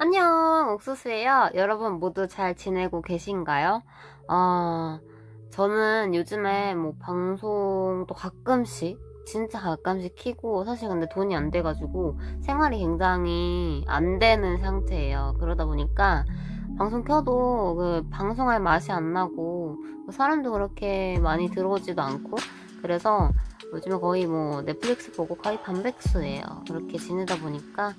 안녕, 옥수수예요. 여러분 모두 잘 지내고 계신가요? 저는 요즘에 뭐 방송도 가끔씩, 진짜 가끔씩 키고, 사실 근데 돈이 안 돼가지고 생활이 굉장히 안 되는 상태예요. 그러다 보니까 방송 켜도 그 방송할 맛이 안 나고, 사람도 그렇게 많이 들어오지도 않고, 그래서 요즘에 거의 뭐 넷플릭스 보고 거의 반백수예요. 그렇게 지내다 보니까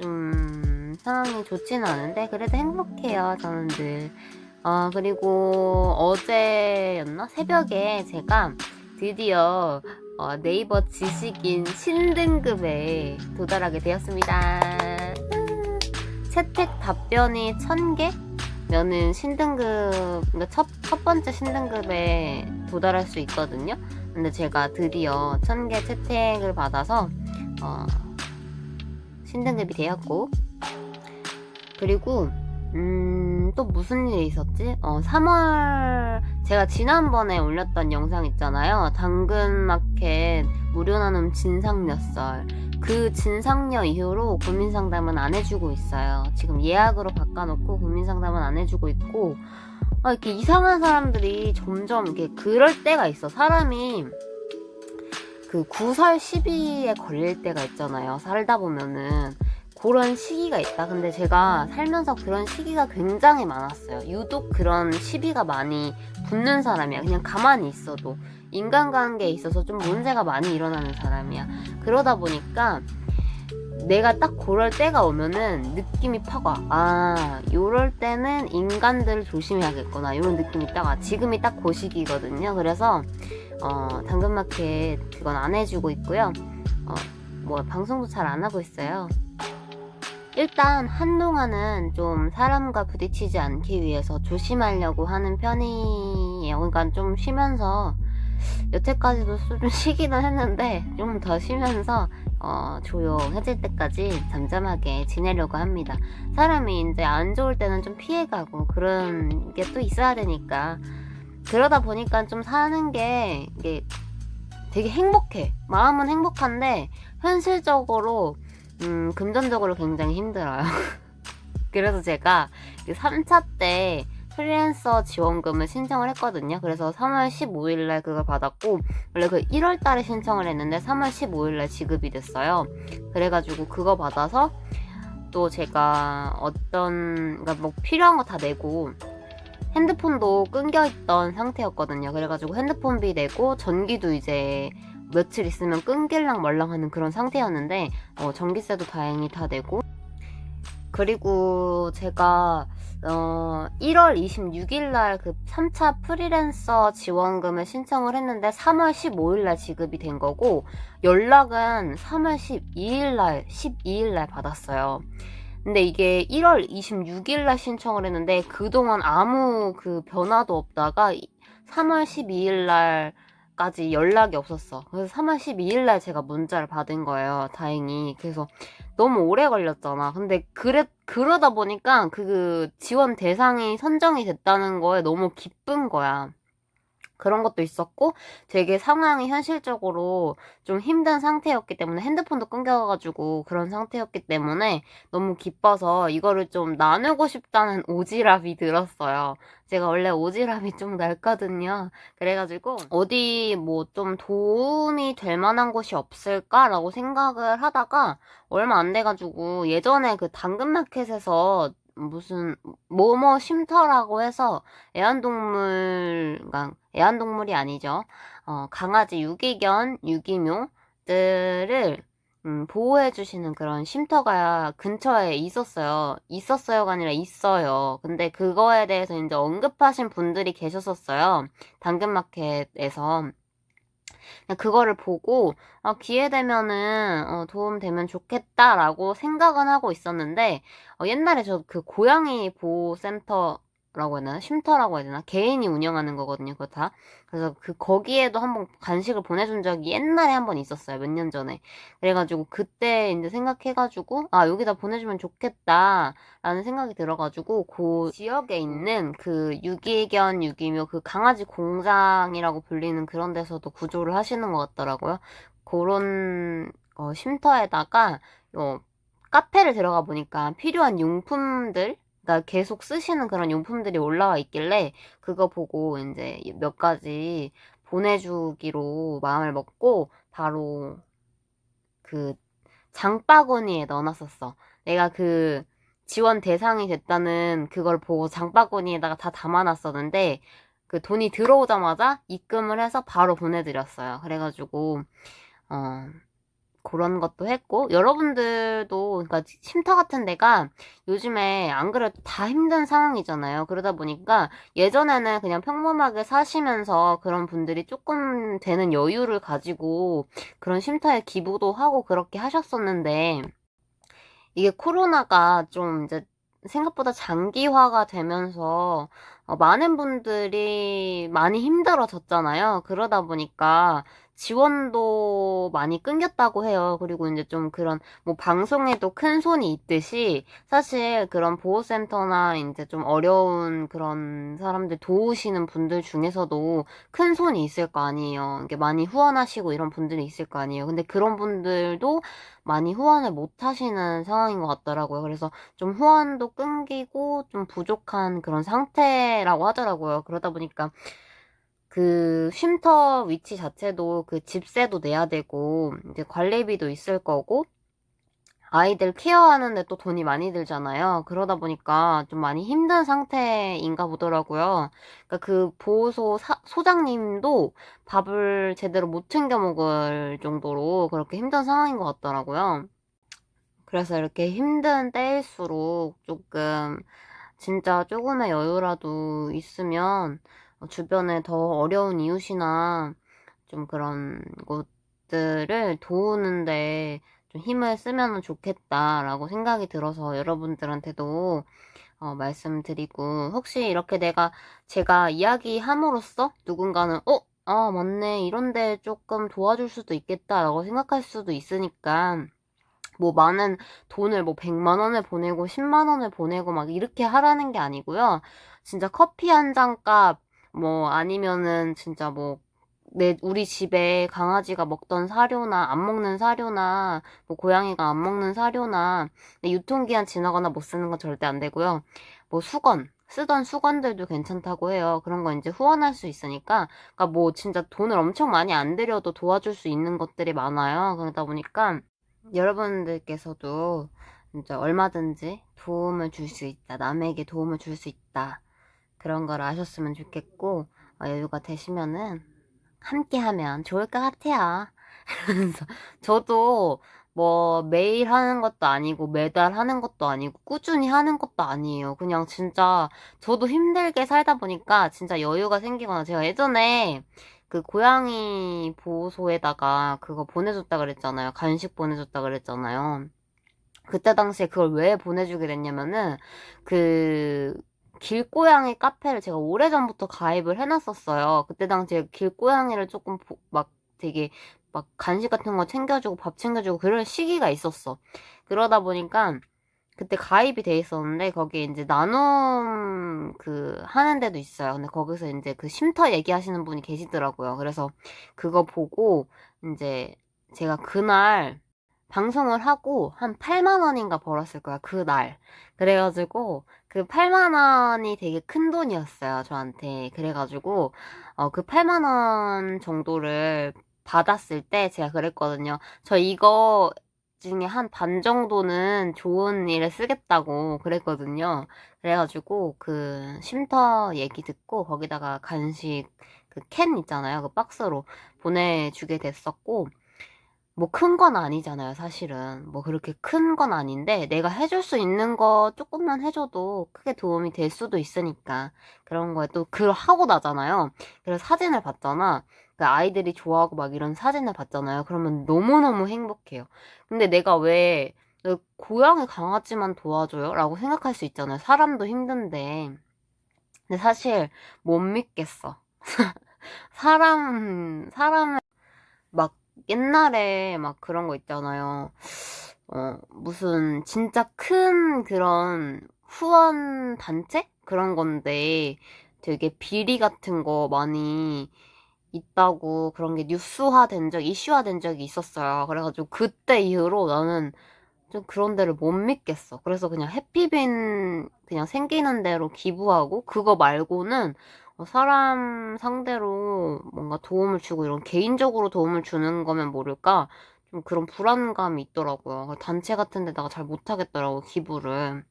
좀 상황이 좋지는 않은데 그래도 행복해요. 저는 늘. 그리고 어제였나? 새벽에 제가 드디어 네이버 지식인 신등급에 도달하게 되었습니다. 채택 답변이 1000개면은 신등급, 그러니까 첫 번째 신등급에 도달할 수 있거든요. 근데 제가 드디어 1000개 채택을 받아서 신등급이 되었고, 그리고 또 무슨 일이 있었지? 3월 제가 지난번에 올렸던 영상 있잖아요. 당근마켓 무료 나눔 진상녀썰. 그 진상녀 이후로 고민상담은 안 해주고 있어요. 지금 예약으로 바꿔놓고 고민상담은 안 해주고 있고, 이렇게 이상한 사람들이 점점 이렇게 그럴 때가 있어. 사람이 그 구설 시비에 걸릴 때가 있잖아요. 살다 보면은 그런 시기가 있다. 근데 제가 살면서 그런 시기가 굉장히 많았어요. 유독 그런 시비가 많이 붙는 사람이야. 그냥 가만히 있어도 인간관계에 있어서 좀 문제가 많이 일어나는 사람이야. 그러다 보니까 내가 딱 그럴 때가 오면은 느낌이 팍 와. 요럴 때는 인간들을 조심해야겠구나. 이런 느낌이 딱 와. 지금이 딱 그 시기거든요. 그래서 당근마켓 그건 안 해주고 있고요. 뭐 방송도 잘 안 하고 있어요. 일단 한동안은 좀 사람과 부딪히지 않기 위해서 조심하려고 하는 편이에요. 그러니까 좀 쉬면서, 여태까지도 좀 쉬기는 했는데 좀 더 쉬면서 조용해질 때까지 잠잠하게 지내려고 합니다. 사람이 이제 안 좋을 때는 좀 피해가고 그런 게 또 있어야 되니까, 그러다 보니까 좀 사는 게 이게 되게 행복해. 마음은 행복한데 현실적으로 금전적으로 굉장히 힘들어요. 그래서 제가 3차 때 프리랜서 지원금을 신청을 했거든요. 그래서 3월 15일날 그걸 받았고, 원래 그 1월달에 신청을 했는데 3월 15일날 지급이 됐어요. 그래가지고 그거 받아서 또 제가 그러니까 뭐 필요한 거 다 내고, 핸드폰도 끊겨있던 상태였거든요. 그래가지고 핸드폰비 내고 전기도 이제 며칠 있으면 끊길랑 말랑 하는 그런 상태였는데, 전기세도 다행히 다 내고, 그리고 제가 1월 26일날 그 3차 프리랜서 지원금을 신청을 했는데 3월 15일날 지급이 된 거고, 연락은 3월 12일날 받았어요. 근데 이게 1월 26일날 신청을 했는데 그동안 아무 그 변화도 없다가 3월 12일날까지 연락이 없었어. 그래서 3월 12일날 제가 문자를 받은 거예요. 다행히. 그래서 너무 오래 걸렸잖아. 근데 그러다 보니까 그 지원 대상이 선정이 됐다는 거에 너무 기쁜 거야. 그런 것도 있었고, 되게 상황이 현실적으로 좀 힘든 상태였기 때문에, 핸드폰도 끊겨가지고 그런 상태였기 때문에 너무 기뻐서 이거를 좀 나누고 싶다는 오지랖이 들었어요. 제가 원래 오지랖이 좀 넓거든요. 그래가지고 어디 뭐 좀 도움이 될 만한 곳이 없을까라고 생각을 하다가 얼마 안 돼가지고, 예전에 그 당근마켓에서 무슨 뭐뭐 쉼터라고 해서 애완동물이 아니죠. 강아지 유기견, 유기묘들을 보호해주시는 그런 쉼터가 근처에 있었어요. 있었어요가 아니라 있어요. 근데 그거에 대해서 이제 언급하신 분들이 계셨었어요. 당근마켓에서. 그거를 보고 기회 되면은 도움 되면 좋겠다라고 생각은 하고 있었는데, 옛날에 저 그 고양이 보호센터라고 해야 되나? 쉼터라고 해야 되나? 개인이 운영하는 거거든요, 그거 다. 그래서 거기에도 한번 간식을 보내준 적이 옛날에 한번 있었어요, 몇 년 전에. 그래가지고 그때 이제 생각해가지고, 여기다 보내주면 좋겠다 라는 생각이 들어가지고, 그 지역에 있는 그 유기견, 유기묘, 그 강아지 공장이라고 불리는 그런 데서도 구조를 하시는 것 같더라고요. 그런 쉼터에다가 카페를 들어가 보니까 필요한 용품들, 그러니까 계속 쓰시는 그런 용품들이 올라와 있길래 그거 보고 이제 몇 가지 보내주기로 마음을 먹고 바로 그 장바구니에 넣어놨었어. 내가 그 지원 대상이 됐다는 그걸 보고 장바구니에다가 다 담아놨었는데 그 돈이 들어오자마자 입금을 해서 바로 보내드렸어요. 그래가지고 그런 것도 했고, 여러분들도, 그러니까 쉼터 같은 데가 요즘에 안 그래도 다 힘든 상황이잖아요. 그러다 보니까 예전에는 그냥 평범하게 사시면서 그런 분들이 조금 되는 여유를 가지고 그런 쉼터에 기부도 하고 그렇게 하셨었는데, 이게 코로나가 좀 이제 생각보다 장기화가 되면서 많은 분들이 많이 힘들어졌잖아요. 그러다 보니까 지원도 많이 끊겼다고 해요. 그리고 이제 좀 그런 뭐 방송에도 큰 손이 있듯이 사실 그런 보호센터나 이제 좀 어려운 그런 사람들 도우시는 분들 중에서도 큰 손이 있을 거 아니에요. 이게 많이 후원하시고 이런 분들이 있을 거 아니에요. 근데 그런 분들도 많이 후원을 못 하시는 상황인 것 같더라고요. 그래서 좀 후원도 끊기고 좀 부족한 그런 상태라고 하더라고요. 그러다 보니까 그 쉼터 위치 자체도 그 집세도 내야 되고 이제 관리비도 있을 거고 아이들 케어하는데 또 돈이 많이 들잖아요. 그러다 보니까 좀 많이 힘든 상태인가 보더라고요. 그러니까 그 보호소 소장님도 밥을 제대로 못 챙겨 먹을 정도로 그렇게 힘든 상황인 것 같더라고요. 그래서 이렇게 힘든 때일수록 조금 진짜 조금의 여유라도 있으면 주변에 더 어려운 이웃이나 좀 그런 곳들을 도우는데 좀 힘을 쓰면 좋겠다라고 생각이 들어서 여러분들한테도 말씀드리고 혹시 이렇게 제가 이야기함으로써 누군가는 아 맞네 이런데 조금 도와줄 수도 있겠다라고 생각할 수도 있으니까 뭐 많은 돈을 뭐 100만 원을 보내고 10만 원을 보내고 막 이렇게 하라는 게 아니고요. 진짜 커피 한 잔 값, 뭐 아니면은 진짜 뭐 우리 집에 강아지가 먹던 사료나 안 먹는 사료나 뭐 고양이가 안 먹는 사료나 유통기한 지나거나 못 쓰는 건 절대 안 되고요. 뭐 쓰던 수건들도 괜찮다고 해요. 그런 거 이제 후원할 수 있으니까 그러니까 뭐 진짜 돈을 엄청 많이 안 들여도 도와줄 수 있는 것들이 많아요. 그러다 보니까 여러분들께서도 진짜 얼마든지 도움을 줄 수 있다. 남에게 도움을 줄 수 있다. 그런 걸 아셨으면 좋겠고, 여유가 되시면은 함께 하면 좋을 것 같아요. 그래서 저도 뭐 매일 하는 것도 아니고 매달 하는 것도 아니고 꾸준히 하는 것도 아니에요. 그냥 진짜 저도 힘들게 살다 보니까 진짜 여유가 생기거나 제가 예전에 그 고양이 보호소에다가 그거 보내줬다 그랬잖아요. 간식 보내줬다 그랬잖아요. 그때 당시에 그걸 왜 보내주게 됐냐면은 그 길고양이 카페를 제가 오래전부터 가입을 해놨었어요. 그때 당시에 길고양이를 조금 막 되게 막 간식 같은 거 챙겨주고 밥 챙겨주고 그럴 시기가 있었어. 그러다 보니까 그때 가입이 돼 있었는데 거기에 이제 나눔 하는 데도 있어요. 근데 거기서 이제 그 쉼터 얘기하시는 분이 계시더라고요. 그래서 그거 보고 이제 제가 그날 방송을 하고 한 8만 원인가 벌었을 거야, 그날. 그래가지고 그 8만 원이 되게 큰 돈이었어요, 저한테. 그래가지고 그 8만 원 정도를 받았을 때 제가 그랬거든요. 저 이거 중에 한 반 정도는 좋은 일에 쓰겠다고 그랬거든요. 그래가지고 그 쉼터 얘기 듣고 거기다가 간식 그 캔 있잖아요. 그 박스로 보내주게 됐었고 뭐 큰 건 아니잖아요, 사실은. 뭐 그렇게 큰 건 아닌데 내가 해줄 수 있는 거 조금만 해줘도 크게 도움이 될 수도 있으니까 그런 거에 또 그걸 하고 나잖아요. 그래서 사진을 봤잖아. 그 아이들이 좋아하고 막 이런 사진을 봤잖아요. 그러면 너무너무 행복해요. 근데 내가 왜 고양이 강아지만 도와줘요? 라고 생각할 수 있잖아요. 사람도 힘든데. 근데 사실 못 믿겠어. 사람을 막 옛날에 막 그런 거 있잖아요. 무슨 진짜 큰 그런 후원 단체? 그런 건데 되게 비리 같은 거 많이 있다고 그런 게 이슈화 된 적이 있었어요. 그래가지고 그때 이후로 나는 좀 그런 데를 못 믿겠어. 그래서 그냥 해피빈 그냥 생기는 대로 기부하고, 그거 말고는 사람 상대로 뭔가 도움을 주고 이런 개인적으로 도움을 주는 거면 모를까 좀 그런 불안감이 있더라고요. 단체 같은 데다가 잘 못하겠더라고요, 기부를.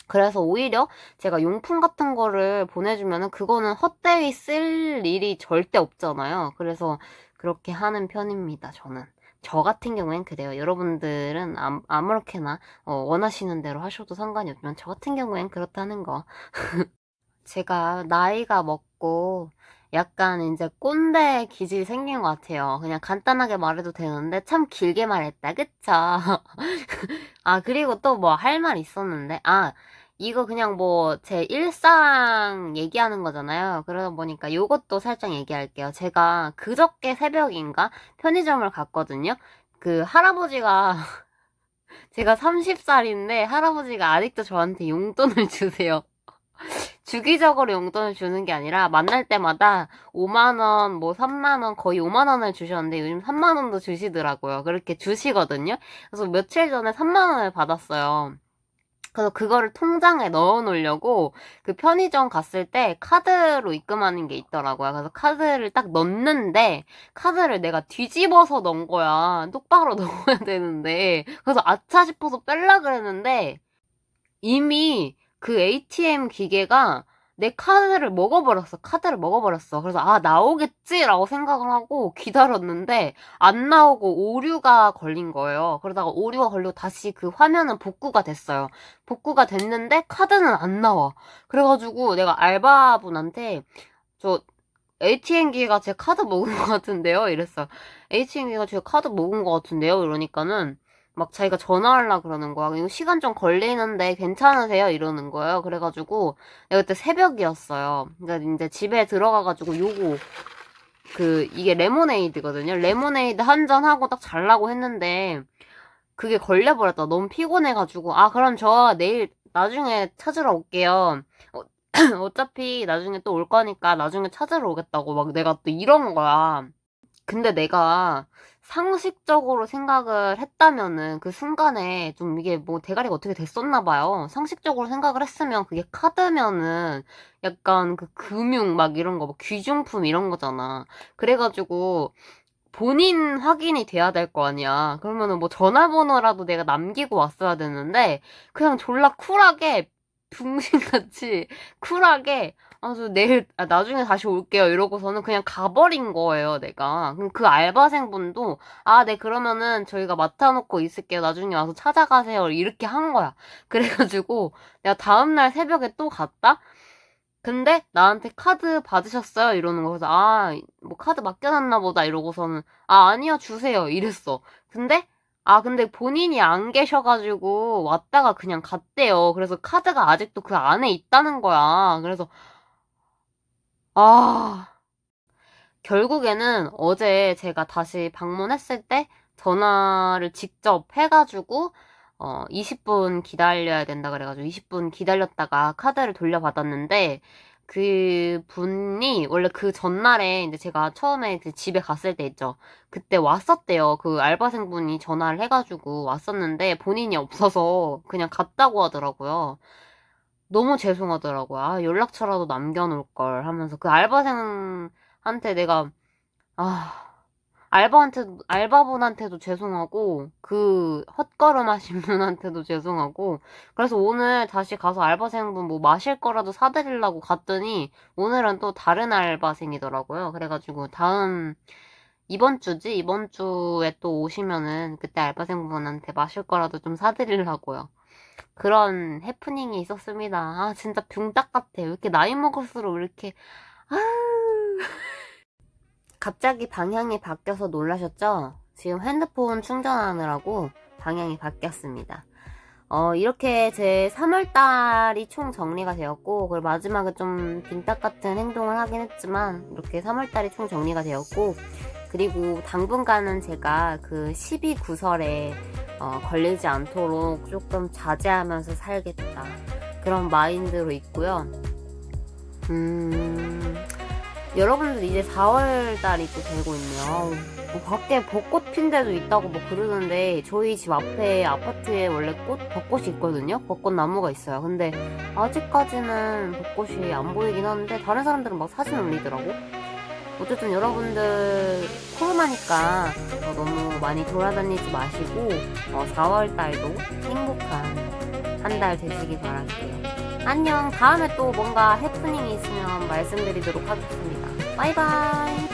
그래서 오히려 제가 용품 같은 거를 보내주면은 그거는 헛되이 쓸 일이 절대 없잖아요. 그래서 그렇게 하는 편입니다, 저는. 저 같은 경우엔 그래요. 여러분들은 아무렇게나 원하시는 대로 하셔도 상관이 없지만 저 같은 경우엔 그렇다는 거. 제가 나이가 먹고 약간 이제 꼰대 기질이 생긴 것 같아요. 그냥 간단하게 말해도 되는데 참 길게 말했다. 그쵸? 아, 그리고 또 뭐 할 말 있었는데. 아, 이거 그냥 뭐 제 일상 얘기하는 거잖아요. 그러다 보니까 요것도 살짝 얘기할게요. 제가 그저께 새벽인가 편의점을 갔거든요. 그 할아버지가 제가 30살인데 할아버지가 아직도 저한테 용돈을 주세요. 주기적으로 용돈을 주는 게 아니라 만날 때마다 5만원, 뭐 3만원, 거의 5만원을 주셨는데 요즘 3만원도 주시더라고요. 그렇게 주시거든요. 그래서 며칠 전에 3만원을 받았어요. 그래서 그거를 통장에 넣어 놓으려고 그 편의점 갔을 때 카드로 입금하는 게 있더라고요. 그래서 카드를 딱 넣는데 카드를 내가 뒤집어서 넣은 거야. 똑바로 넣어야 되는데. 그래서 아차 싶어서 뺄라 그랬는데 이미 그 ATM 기계가 내 카드를 먹어버렸어. 카드를 먹어버렸어. 그래서 아, 나오겠지라고 생각을 하고 기다렸는데 안 나오고 오류가 걸린 거예요. 그러다가 오류가 걸리고 다시 그 화면은 복구가 됐어요. 복구가 됐는데 카드는 안 나와. 그래가지고 내가 알바분한테 저 ATM 기계가 제 카드 먹은 것 같은데요? 이랬어. ATM 기계가 제 카드 먹은 것 같은데요? 이러니까는 막 자기가 전화하려고 그러는 거야. 이거 시간 좀 걸리는데 괜찮으세요? 이러는 거예요. 그래가지고 내가 그때 새벽이었어요. 그러니까 이제 집에 들어가가지고 이게 레모네이드거든요. 레모네이드 한 잔 하고 딱 잘라고 했는데 그게 걸려버렸다. 너무 피곤해가지고 아, 그럼 저 내일 나중에 찾으러 올게요. 어차피 나중에 또 올 거니까 나중에 찾으러 오겠다고 막 내가 또 이런 거야. 근데 내가 상식적으로 생각을 했다면은 그 순간에 좀 이게 뭐 대가리가 어떻게 됐었나 봐요. 상식적으로 생각을 했으면 그게 카드면은 약간 그 금융 막 이런 거, 뭐 귀중품 이런 거잖아. 그래가지고 본인 확인이 돼야 될 거 아니야. 그러면은 뭐 전화번호라도 내가 남기고 왔어야 되는데 그냥 졸라 쿨하게 붕신같이 쿨하게 아주 나중에 다시 올게요 이러고서는 그냥 가버린 거예요, 내가. 그럼 그 알바생분도 아, 네, 그러면은 저희가 맡아놓고 있을게요, 나중에 와서 찾아가세요 이렇게 한 거야. 그래가지고 내가 다음날 새벽에 또 갔다. 근데 나한테 카드 받으셨어요? 이러는 거. 그래서 아, 뭐 카드 맡겨놨나 보다 이러고서는 아, 아니요, 주세요 이랬어. 근데 본인이 안 계셔가지고 왔다가 그냥 갔대요. 그래서 카드가 아직도 그 안에 있다는 거야. 그래서 아, 결국에는 어제 제가 다시 방문했을 때 전화를 직접 해가지고 20분 기다려야 된다 그래가지고 20분 기다렸다가 카드를 돌려받았는데 그 분이 원래 그 전날에 이제 제가 처음에 그 집에 갔을 때 있죠. 그때 왔었대요. 그 알바생분이 전화를 해가지고 왔었는데 본인이 없어서 그냥 갔다고 하더라고요. 너무 죄송하더라고요. 아, 연락처라도 남겨놓을 걸 하면서 그 알바생한테 내가 아, 알바분한테도 죄송하고, 그, 헛걸음 하신 분한테도 죄송하고, 그래서 오늘 다시 가서 알바생분 뭐 마실 거라도 사드리려고 갔더니, 오늘은 또 다른 알바생이더라고요. 그래가지고, 이번 주지? 이번 주에 또 오시면은, 그때 알바생분한테 마실 거라도 좀 사드리려고요. 그런 해프닝이 있었습니다. 아, 진짜 붕딱 같아. 왜 이렇게 나이 먹을수록 왜 이렇게, 아, 갑자기 방향이 바뀌어서 놀라셨죠? 지금 핸드폰 충전하느라고 방향이 바뀌었습니다. 이렇게 제 3월달이 총 정리가 되었고, 그리고 마지막에 좀 빈딱 같은 행동을 하긴 했지만, 이렇게 3월달이 총 정리가 되었고, 그리고 당분간은 제가 그 12구설에 걸리지 않도록 조금 자제하면서 살겠다. 그런 마인드로 있고요. 여러분들 이제 4월달이 또 되고 있네요. 뭐 밖에 벚꽃 핀 데도 있다고 뭐 그러는데 저희 집 앞에 아파트에 원래 벚꽃이 있거든요. 벚꽃 나무가 있어요. 근데 아직까지는 벚꽃이 안 보이긴 하는데 다른 사람들은 막 사진 올리더라고. 어쨌든 여러분들 코로나니까 너무 많이 돌아다니지 마시고 4월달도 행복한 한 달 되시기 바랄게요. 안녕. 다음에 또 뭔가 해프닝이 있으면 말씀드리도록 하겠습니다. 바이바이.